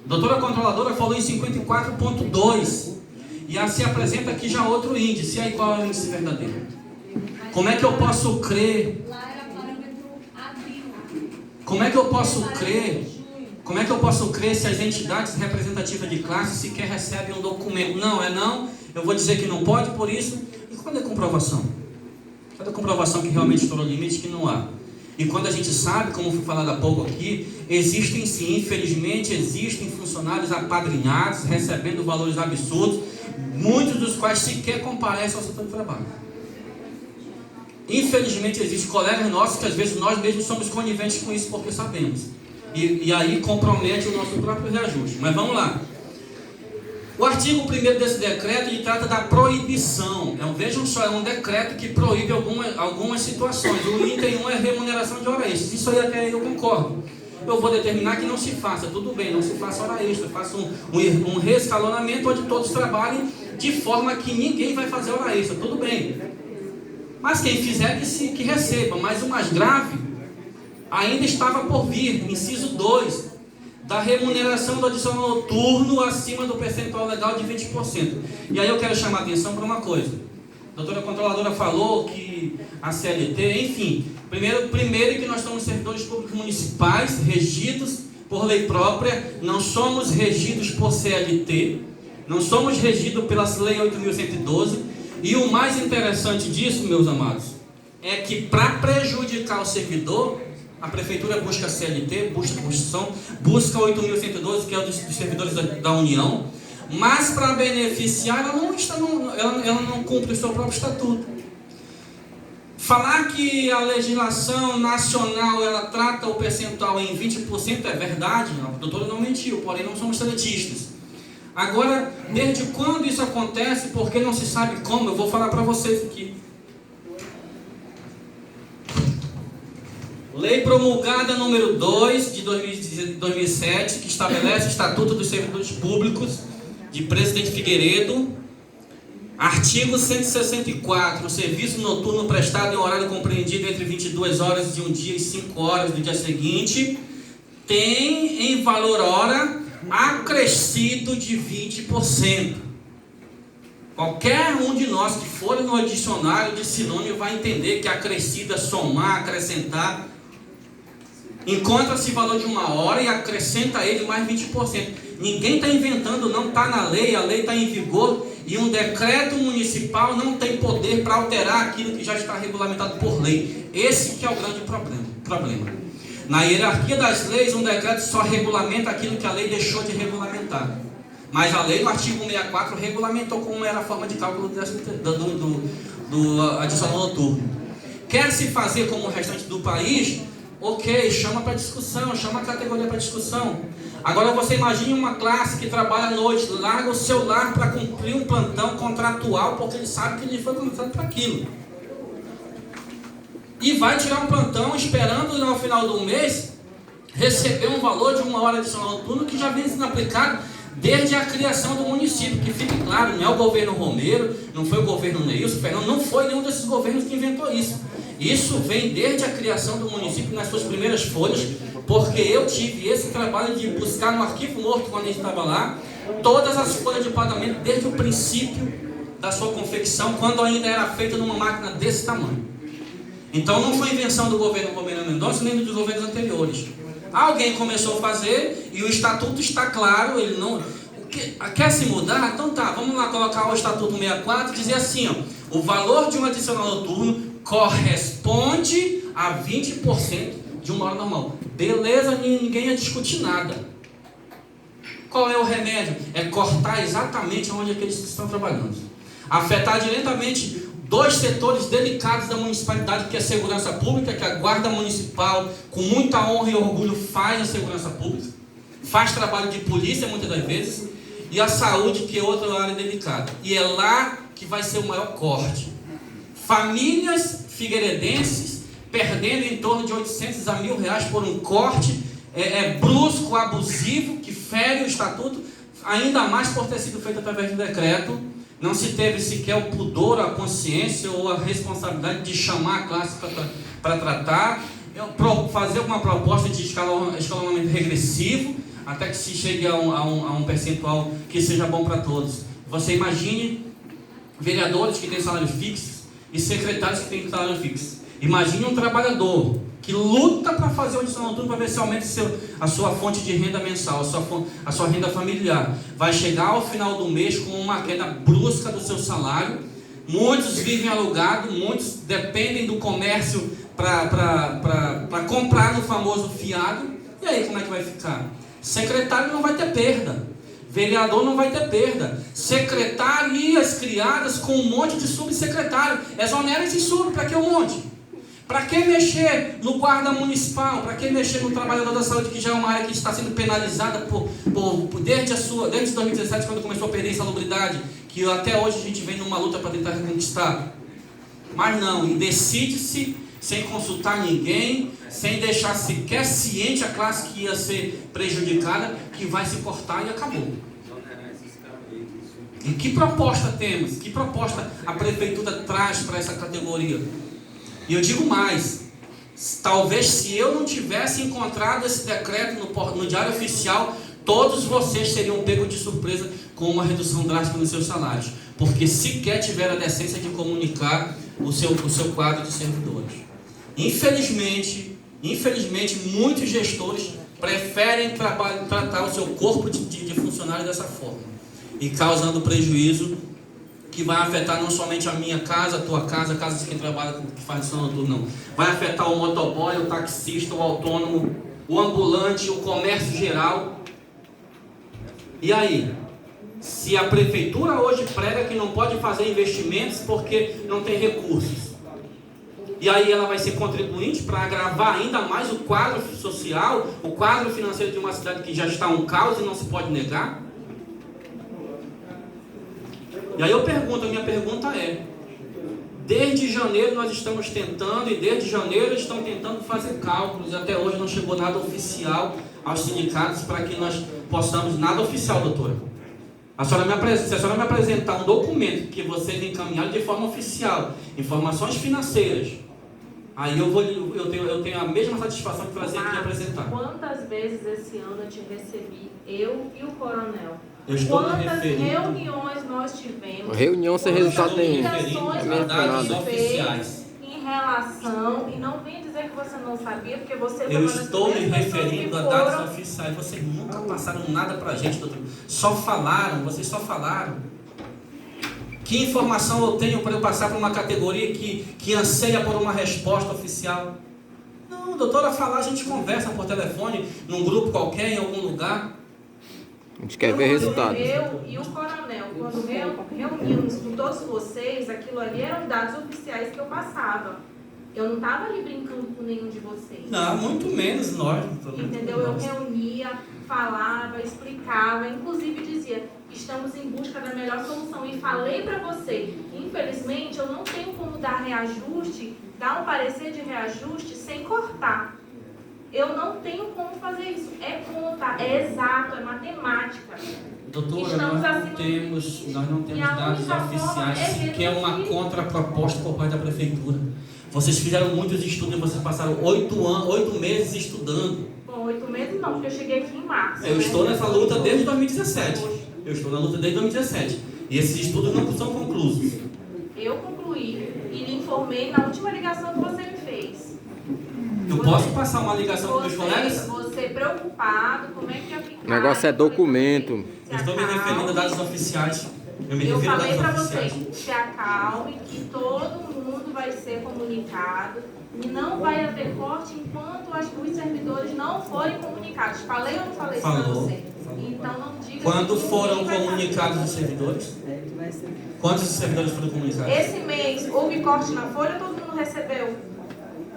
A doutora controladora falou em 54,2. E se apresenta aqui já outro índice. E aí qual é o índice verdadeiro? Como é que eu posso crer? Lá era parâmetro abril. Como é que eu posso crer? Como é que eu posso crer se as entidades representativas de classe sequer recebem um documento? Não. Eu vou dizer que não pode por isso. E quando é comprovação? Cadê a comprovação que realmente estourou o limite que não há? E quando a gente sabe, como foi falado há pouco aqui, existem sim, infelizmente, existem funcionários apadrinhados, recebendo valores absurdos, muitos dos quais sequer comparecem ao setor de trabalho. Infelizmente, existem colegas nossos que às vezes nós mesmos somos coniventes com isso porque sabemos. E aí compromete o nosso próprio reajuste. Mas vamos lá. O artigo 1º desse decreto, ele trata da proibição. Vejam só, é um decreto que proíbe algumas situações. O item 1 é remuneração de hora extra. Isso aí até eu concordo. Eu vou determinar que não se faça, tudo bem, não se faça hora extra. Faça um reescalonamento onde todos trabalhem de forma que ninguém vai fazer hora extra, tudo bem. Mas quem fizer que receba. Mas o mais grave ainda estava por vir, inciso 2. Da remuneração do adicional noturno acima do percentual legal de 20%. E aí eu quero chamar a atenção para uma coisa. A doutora controladora falou que a CLT, enfim, primeiro que nós somos servidores públicos municipais, regidos por lei própria, não somos regidos por CLT, não somos regidos pela Lei 8.112, e o mais interessante disso, meus amados, é que para prejudicar o servidor, a prefeitura busca a CLT, busca a Constituição, busca 8.112, que é o dos servidores da União, mas para beneficiar, ela não cumpre o seu próprio estatuto. Falar que a legislação nacional ela trata o percentual em 20% é verdade, a doutora não mentiu, porém não somos seletistas. Agora, desde quando isso acontece, porque não se sabe como, eu vou falar para vocês aqui. Lei promulgada número 2 de 2007, que estabelece o Estatuto dos Servidores Públicos, de Presidente Figueiredo. Artigo 164, o serviço noturno prestado em horário compreendido entre 22 horas de um dia e 5 horas do dia seguinte, tem em valor hora acrescido de 20%. Qualquer um de nós que for no dicionário de sinônimo vai entender que acrescido é somar, acrescentar. Encontra-se valor de uma hora e acrescenta a ele mais 20%. Ninguém está inventando, não está na lei, a lei está em vigor e um decreto municipal não tem poder para alterar aquilo que já está regulamentado por lei. Esse que é o grande problema. Na hierarquia das leis, um decreto só regulamenta aquilo que a lei deixou de regulamentar. Mas a lei, no artigo 164, regulamentou como era a forma de cálculo do adicional noturno. Quer se fazer como o restante do país? Ok, chama para discussão, chama a categoria para discussão. Agora você imagine uma classe que trabalha à noite, larga o seu lar para cumprir um plantão contratual, porque ele sabe que ele foi contratado para aquilo. E vai tirar um plantão esperando no final do mês receber um valor de uma hora adicional noturno que já vem sendo aplicado desde a criação do município, que fique claro, não é o governo Romero, não foi o governo Neilson, Fernando, não foi nenhum desses governos que inventou isso. Isso vem desde a criação do município nas suas primeiras folhas, porque eu tive esse trabalho de buscar no arquivo morto quando a gente estava lá, todas as folhas de pagamento desde o princípio da sua confecção, quando ainda era feita numa máquina desse tamanho. Então não foi invenção do governo Romero Mendonça, nem dos governos anteriores. Alguém começou a fazer e o estatuto está claro, ele não... Quer se mudar? Então tá, vamos lá colocar o estatuto 64 e dizer assim, ó, o valor de um adicional noturno corresponde a 20% de uma hora normal. Beleza, ninguém ia discutir nada. Qual é o remédio? É cortar exatamente onde aqueles que estão trabalhando. Afetar diretamente dois setores delicados da municipalidade, que é a segurança pública, que a guarda municipal, com muita honra e orgulho, faz a segurança pública, faz trabalho de polícia muitas das vezes, e a saúde, que é outra área delicada. E é lá que vai ser o maior corte. Famílias figueiredenses perdendo em torno de 800 a R$1.000 por um corte brusco, abusivo, que fere o estatuto, ainda mais por ter sido feito através do decreto. Não se teve sequer o pudor, a consciência ou a responsabilidade de chamar a classe para tratar, fazer uma proposta de escalonamento regressivo. até que se chegue a um percentual que seja bom para todos. Você imagine vereadores que têm salários fixos e secretários que têm salário fixo. Imagine um trabalhador que luta para fazer o adicional noturno para ver se aumenta a sua fonte de renda mensal, a sua renda familiar. Vai chegar ao final do mês com uma queda brusca do seu salário. Muitos vivem alugado, muitos dependem do comércio para comprar no famoso fiado. E aí como é que vai ficar? Secretário não vai ter perda, vereador não vai ter perda, secretarias criadas com um monte de subsecretário, exonera esse sub, para que um monte? Para que mexer no guarda municipal? Para que mexer no trabalhador da saúde, que já é uma área que está sendo penalizada desde 2017, quando começou a perder insalubridade, que até hoje a gente vem numa luta para tentar reconquistar? Mas não, decide-se sem consultar ninguém, sem deixar sequer ciente a classe que ia ser prejudicada, que vai se cortar e acabou. E que proposta temos? Que proposta a prefeitura traz para essa categoria? E eu digo mais, talvez se eu não tivesse encontrado esse decreto no Diário Oficial, todos vocês seriam pegos de surpresa com uma redução drástica nos seus salários, porque sequer tiveram a decência de comunicar o seu quadro de servidores. Infelizmente, muitos gestores preferem tratar o seu corpo de funcionário dessa forma, e causando prejuízo que vai afetar não somente a minha casa, a tua casa, a casa de quem trabalha, que faz adicional noturno, não. Vai afetar o motoboy, o taxista, o autônomo, o ambulante, o comércio geral. E aí? Se a prefeitura hoje prega que não pode fazer investimentos porque não tem recursos, e aí ela vai ser contribuinte para agravar ainda mais o quadro social, o quadro financeiro de uma cidade que já está um caos e não se pode negar? E aí a minha pergunta é, desde janeiro nós estamos tentando, e desde janeiro estão tentando fazer cálculos, e até hoje não chegou nada oficial aos sindicatos para que nós possamos, nada oficial, doutora. Se a senhora me apresentar um documento que vocês encaminharam de forma oficial, informações financeiras, aí eu tenho a mesma satisfação de trazer aqui e apresentar. Quantas vezes esse ano eu te recebi, eu e o coronel? Quantas reuniões nós tivemos? Reunião sem resultado nenhum. A dados oficiais. Em relação, e não venha dizer que você não sabia, porque você... Eu estou me referindo a dados oficiais. Vocês nunca passaram nada para a gente, doutor. Vocês só falaram. Que informação eu tenho para eu passar para uma categoria que anseia por uma resposta oficial? Não, doutora, falar, a gente conversa por telefone, num grupo qualquer, em algum lugar. A gente quer ver resultados. Eu e o coronel, quando reunimos com todos vocês, aquilo ali eram dados oficiais que eu passava. Eu não estava ali brincando com nenhum de vocês. Não, muito menos nós. Entendeu? Eu reunia, falava, explicava, inclusive dizia, estamos em busca da melhor solução. E falei para você, infelizmente eu não tenho como dar reajuste, dar um parecer de reajuste sem cortar. Eu não tenho como fazer isso. É conta, é exato, é matemática. Doutora, nós não temos dados oficiais, sequer uma contraproposta por parte da prefeitura. Vocês fizeram muitos estudos e vocês passaram 8 meses estudando. Bom, 8 meses não, porque eu cheguei aqui em março. Eu estou nessa luta desde 2017. E esses estudos não são conclusos. Eu concluí e lhe informei na última ligação que você me fez. Eu posso passar uma ligação com meus colegas? Você preocupado, como é que ia ficar? O negócio é documento. Eu estou me referindo a dados oficiais. Eu falei para vocês, se acalme, que todo mundo vai ser comunicado e não vai haver corte enquanto os servidores não forem comunicados. Falei ou não falei isso para você? Então não diga. Quando foram comunicados os servidores? Quantos servidores foram comunicados? Esse mês houve corte na folha, todo mundo recebeu?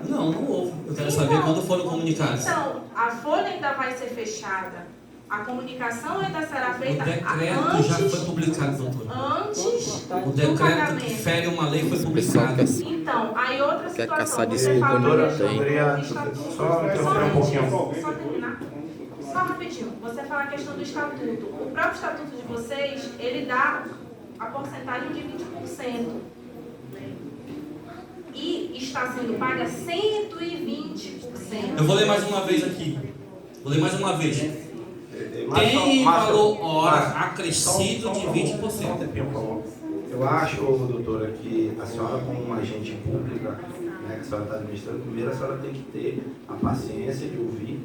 Não houve. Eu quero saber quando foram comunicados. Então, a folha ainda vai ser fechada. A comunicação ainda será feita O decreto já foi publicado, doutora. Antes O decreto que fere uma lei foi publicado. Então, aí outra Quer situação. caçar Você desculpa, fala não da tem. questão do estatuto. Só interromper um pouquinho. Só terminar. Só rapidinho. Você fala a questão do estatuto. O próprio estatuto de vocês, ele dá a porcentagem de 20%. E está sendo paga 120%. Eu vou ler mais uma vez aqui. tem valor hora acrescido Só de um 20%. tempinho, por favor. Eu acho, doutora, que a senhora, como uma agente pública, né, que a senhora está administrando, primeiro a senhora tem que ter a paciência de ouvir,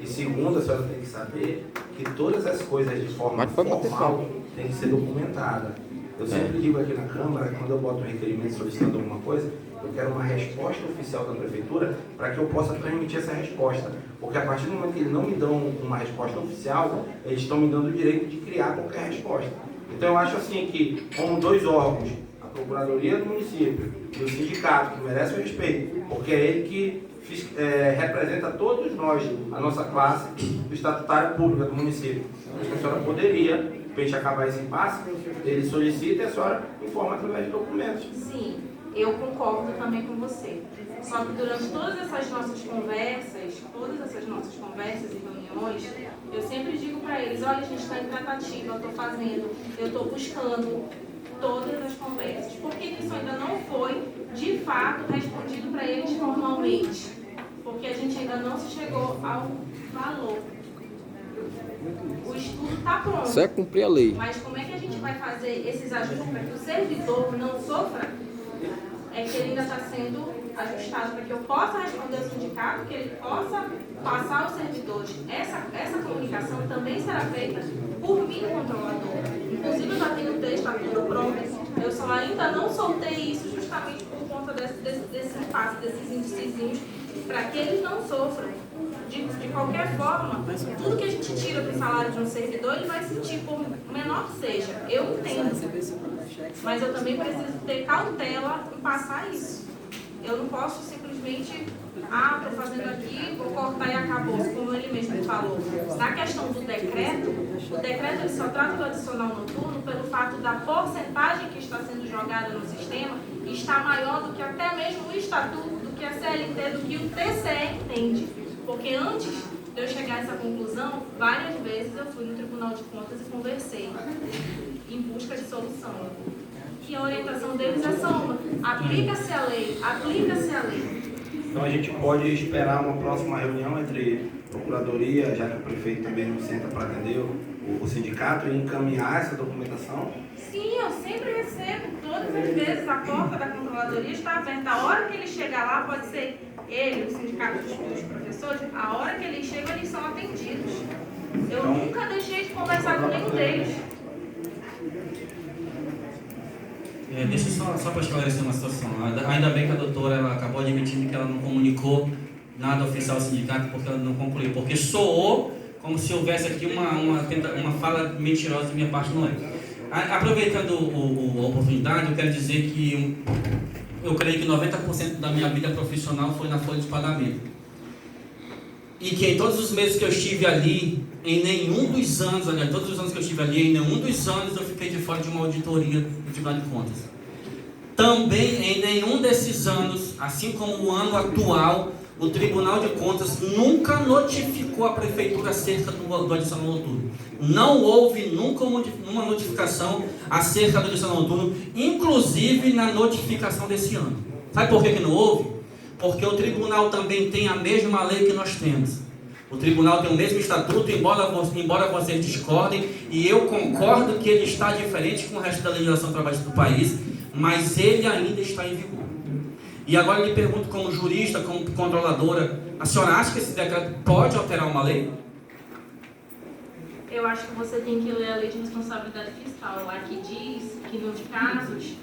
e segundo, a senhora tem que saber que todas as coisas de forma formal têm que ser documentadas. Eu sempre digo aqui na Câmara, quando eu boto um requerimento solicitando alguma coisa, eu quero uma resposta oficial da Prefeitura para que eu possa transmitir essa resposta. Porque a partir do momento que eles não me dão uma resposta oficial, eles estão me dando o direito de criar qualquer resposta. Então eu acho assim que, como dois órgãos, a Procuradoria do município e o sindicato, que merece o respeito, porque é ele que representa todos nós, a nossa classe do estatutário público do município. Acho que a senhora poderia, para a gente acabar esse impasse, ele solicita e a senhora informa através de documentos. Sim, eu concordo também com você. Só que durante todas essas nossas conversas e reuniões, eu sempre digo para eles, olha, a gente está em tratativa, eu estou fazendo, eu estou buscando todas as conversas. Por que isso ainda não foi, de fato, respondido para eles formalmente? Porque a gente ainda não se chegou ao valor. O estudo está pronto. Isso é cumprir a lei. Mas como é que a gente vai fazer esses ajustes para que o servidor não sofra? É que ele ainda está sendo ajustado para que eu possa responder ao sindicato, que ele possa passar aos servidores. Essa comunicação também será feita por mim, controlador. Inclusive, eu já tenho o texto, está tudo pronto. Eu só ainda não soltei isso justamente por conta desse impasse, desses índicezinhos, para que eles não sofram. De qualquer forma, tudo que a gente tira do salário de um servidor, ele vai sentir, por menor que seja. Eu entendo. Mas eu também preciso ter cautela em passar isso. Eu não posso simplesmente, estou fazendo aqui, vou cortar e acabou, como ele mesmo falou. Na questão do decreto, o decreto ele só trata do adicional noturno pelo fato da porcentagem que está sendo jogada no sistema estar maior do que até mesmo o estatuto, do que a CLT, do que o TCE entende. Porque antes de eu chegar a essa conclusão, várias vezes eu fui no Tribunal de Contas e conversei em busca de solução. E a orientação deles é só uma: aplica-se a lei, aplica-se a lei. Então a gente pode esperar uma próxima reunião entre Procuradoria, já que o prefeito também não senta para atender o sindicato, e encaminhar essa documentação? Sim, eu sempre recebo, todas as vezes a porta da Controladoria está aberta. A hora que ele chegar lá, pode ser ele, o sindicato dos professores, a hora que eles chegam, eles são atendidos. Eu nunca deixei de conversar com nenhum deles. Deixa eu só para esclarecer uma situação. Ainda bem que a doutora ela acabou admitindo que ela não comunicou nada oficial ao sindicato porque ela não concluiu. Porque soou como se houvesse aqui uma fala mentirosa da minha parte, não é. Aproveitando a oportunidade, eu quero dizer que eu creio que 90% da minha vida profissional foi na folha de pagamento. E que em todos os meses que eu estive ali, em nenhum dos anos, aliás, todos os anos que eu estive ali, em nenhum dos anos eu fiquei de fora de uma auditoria do Tribunal de Contas. Também em nenhum desses anos, assim como o ano atual, o Tribunal de Contas nunca notificou a Prefeitura acerca do adicional noturno. Não houve nunca uma notificação acerca do adicional noturno, inclusive na notificação desse ano. Sabe por que não houve? Porque o Tribunal também tem a mesma lei que nós temos. O Tribunal tem o mesmo estatuto, embora vocês discordem, e eu concordo que ele está diferente com o resto da legislação trabalhista do país, mas ele ainda está em vigor. E agora eu lhe pergunto, como jurista, como controladora, a senhora acha que esse decreto pode alterar uma lei? Eu acho que você tem que ler a lei de responsabilidade fiscal. Lá que diz que nesses casos,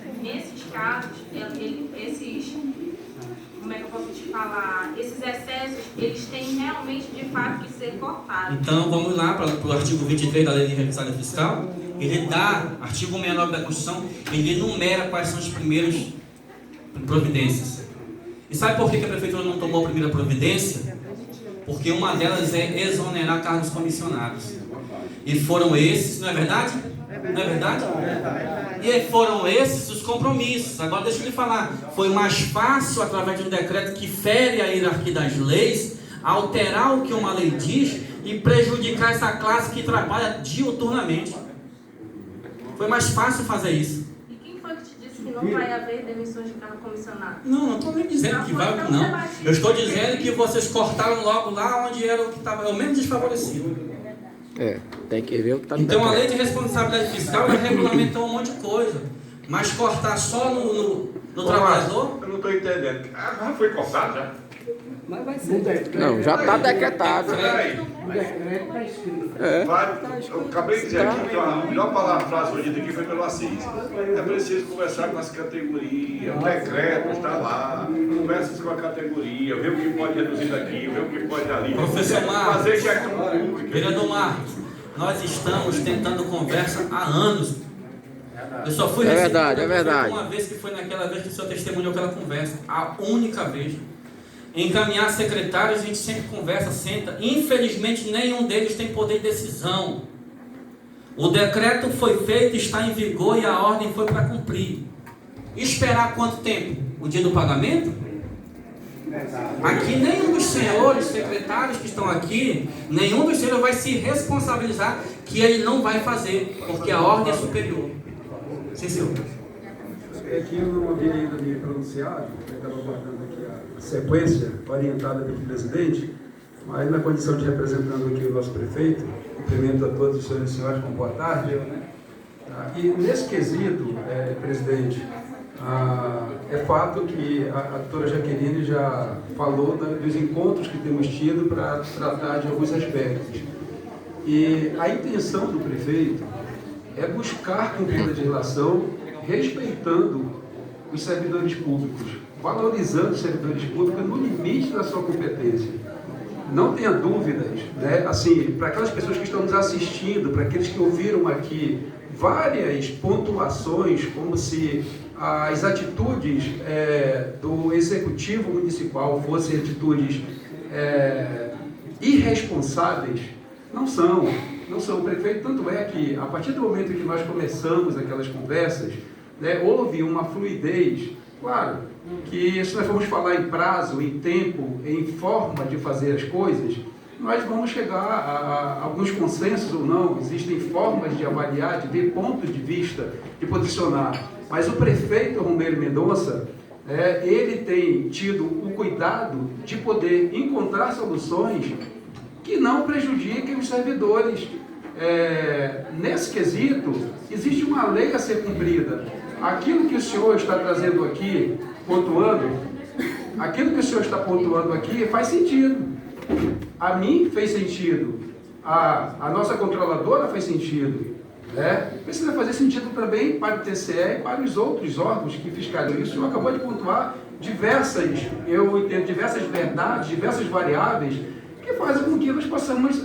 como é que eu posso te falar? Esses excessos, eles têm realmente, de fato, que ser cortados. Então, vamos lá para o artigo 23 da Lei de Responsabilidade Fiscal. Ele dá, artigo 69 da Constituição, ele enumera quais são as primeiras providências. E sabe por que a Prefeitura não tomou a primeira providência? Porque uma delas é exonerar cargos comissionados. E foram esses, não é verdade? Não é verdade? E foram esses os compromissos. Agora deixa eu lhe falar. Foi mais fácil, através de um decreto que fere a hierarquia das leis, alterar o que uma lei diz e prejudicar essa classe que trabalha diuturnamente. Foi mais fácil fazer isso. E quem foi que te disse que não vai haver demissões de cargo comissionado? Não estou nem dizendo que vai ou não. Eu estou dizendo que vocês cortaram logo lá onde era o que estava, o menos desfavorecido. Tem que ver o que está no Então a decreto. lei de responsabilidade fiscal já regulamentou um monte de coisa. Mas cortar só no trabalhador? Eu não estou entendendo. Já foi cortado já? Mas vai ser. Não, já está decretado. Peraí. O decreto está escrito. Eu acabei de dizer aqui que a melhor frase hoje aqui foi pelo Assis. É preciso conversar com as categorias, o decreto está lá, conversa com a categoria, ver o que pode reduzir daqui, ver o que pode dali. Professor Marcos, fazer gestão pública. vereador Marcos, nós estamos tentando conversa há anos. Eu só fui verdade, recebido é verdade. uma vez, que foi naquela vez que o senhor testemunhou aquela conversa. A única vez. Encaminhar secretários, a gente sempre conversa, senta. Infelizmente, nenhum deles tem poder de decisão. O decreto foi feito, está em vigor e a ordem foi para cumprir. Esperar quanto tempo? O dia do pagamento? Aqui nenhum dos senhores secretários que estão aqui, nenhum dos senhores vai se responsabilizar que ele não vai fazer, porque a ordem é superior. Sim, senhor. É que eu não havia ainda me pronunciado, eu estava aguardando aqui a sequência orientada pelo presidente, mas na condição de representando aqui o nosso prefeito, cumprimento a todos os senhores e senhoras com boa tarde. E nesse quesito, presidente, é fato que a doutora Jaqueline já falou dos encontros que temos tido para tratar de alguns aspectos. E a intenção do prefeito é buscar cumprir a legislação respeitando os servidores públicos, valorizando os servidores públicos no limite da sua competência. Não tenha dúvidas, né? Assim, para aquelas pessoas que estão nos assistindo, para aqueles que ouviram aqui várias pontuações, como se as atitudes do executivo municipal fossem atitudes irresponsáveis, não são. O prefeito, tanto é que, a partir do momento que nós começamos aquelas conversas, né, houve uma fluidez. Claro que, se nós formos falar em prazo, em tempo, em forma de fazer as coisas, nós vamos chegar a alguns consensos ou não. Existem formas de avaliar, de ver pontos de vista, de posicionar. Mas o prefeito Romero Mendonça, ele tem tido o cuidado de poder encontrar soluções que não prejudiquem os servidores. Nesse quesito, existe uma lei a ser cumprida. Aquilo que o senhor está trazendo aqui, pontuando, faz sentido. A mim fez sentido. A nossa controladora fez sentido. Precisa fazer sentido também para o TCE e para os outros órgãos que fiscalizam isso. O senhor acabou de pontuar diversas verdades, diversas variáveis que fazem com que nós possamos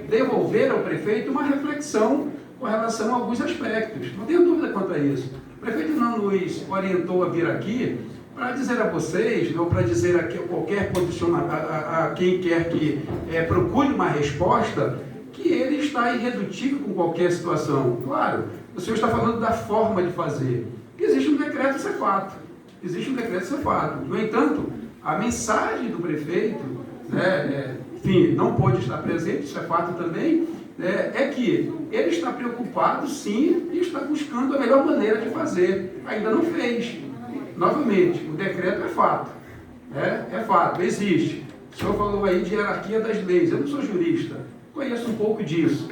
devolver ao prefeito uma reflexão com relação a alguns aspectos. Não tenho dúvida quanto a isso. O prefeito não nos orientou a vir aqui para dizer a vocês, ou para dizer a qualquer posicionamento, a quem quer que procure uma resposta, que ele está irredutível com qualquer situação. Claro, o senhor está falando da forma de fazer. Existe um decreto, isso é fato. No entanto, a mensagem do prefeito, enfim, não pôde estar presente, isso é fato também, é que ele está preocupado, sim, e está buscando a melhor maneira de fazer. Ainda não fez. Novamente, o decreto é fato. É fato, existe. O senhor falou aí de hierarquia das leis. Eu não sou jurista, conheço um pouco disso.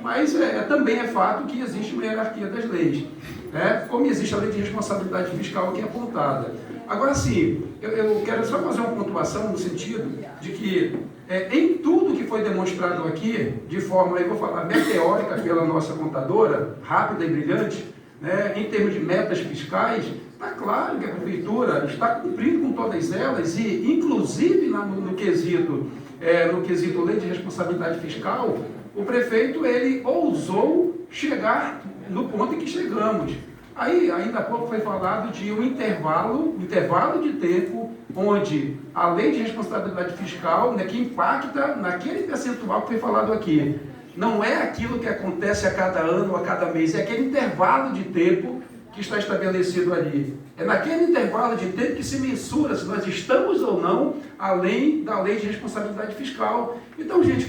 Mas também é fato que existe uma hierarquia das leis. Como existe a lei de responsabilidade fiscal aqui apontada. Agora sim, eu quero só fazer uma pontuação no sentido de que em tudo que foi demonstrado aqui, de forma, eu vou falar, meteórica pela nossa contadora, rápida e brilhante, em termos de metas fiscais, está claro que a Prefeitura está cumprindo com todas elas e, inclusive, no quesito lei de responsabilidade fiscal, o prefeito, ele ousou chegar no ponto em que chegamos. Aí, ainda há pouco foi falado de um intervalo de tempo onde a lei de responsabilidade fiscal, que impacta naquele percentual que foi falado aqui. Não é aquilo que acontece a cada ano ou a cada mês, é aquele intervalo de tempo que está estabelecido ali. É naquele intervalo de tempo que se mensura se nós estamos ou não além da lei de responsabilidade fiscal. Então, gente,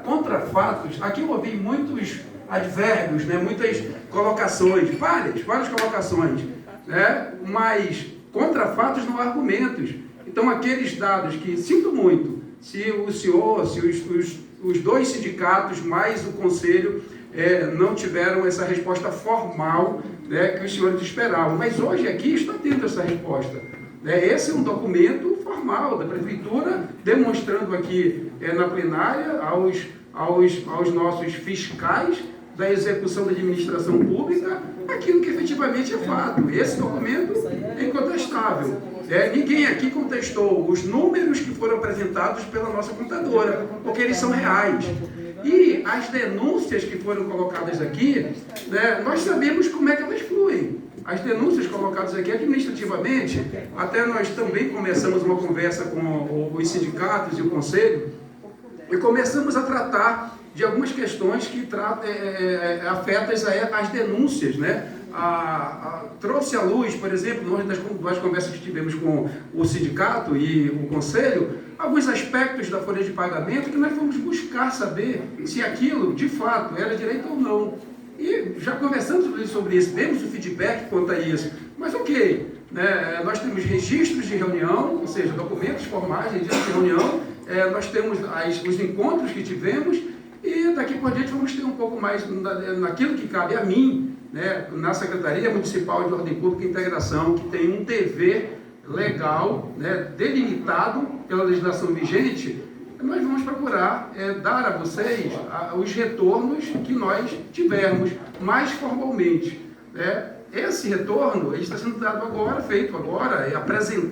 contra fatos, aqui eu ouvi muitos advérbios, muitas colocações, várias colocações, mas contra fatos não há argumentos. Então, aqueles dados que, sinto muito, se o senhor, se os dois sindicatos, mais o conselho, não tiveram essa resposta formal, né, que os senhores esperavam. Mas hoje aqui está tendo essa resposta. Esse é um documento formal da Prefeitura, demonstrando aqui na plenária aos nossos fiscais da execução da administração pública aquilo que efetivamente é fato. Esse documento é incontestável. Ninguém aqui contestou os números que foram apresentados pela nossa contadora, porque eles são reais. E as denúncias que foram colocadas aqui, né, nós sabemos como é que elas fluem. As denúncias colocadas aqui administrativamente, até nós também começamos uma conversa com os sindicatos e o conselho, e começamos a tratar de algumas questões que afetam as denúncias, né? Trouxe à luz, por exemplo, nas conversas que tivemos com o sindicato e o conselho, alguns aspectos da folha de pagamento que nós fomos buscar saber se aquilo, de fato, era direito ou não. E já conversamos sobre isso, demos o feedback quanto a isso. Mas ok, né, nós temos registros de reunião, ou seja, documentos formais, registros de reunião, nós temos os encontros que tivemos, e daqui por diante vamos ter um pouco mais naquilo que cabe a mim, né, na Secretaria Municipal de Ordem Pública e Integração, que tem um dever legal, né, delimitado pela legislação vigente. Nós vamos procurar dar a vocês os retornos que nós tivermos mais formalmente. Esse retorno ele está sendo dado agora, feito agora, apresentado.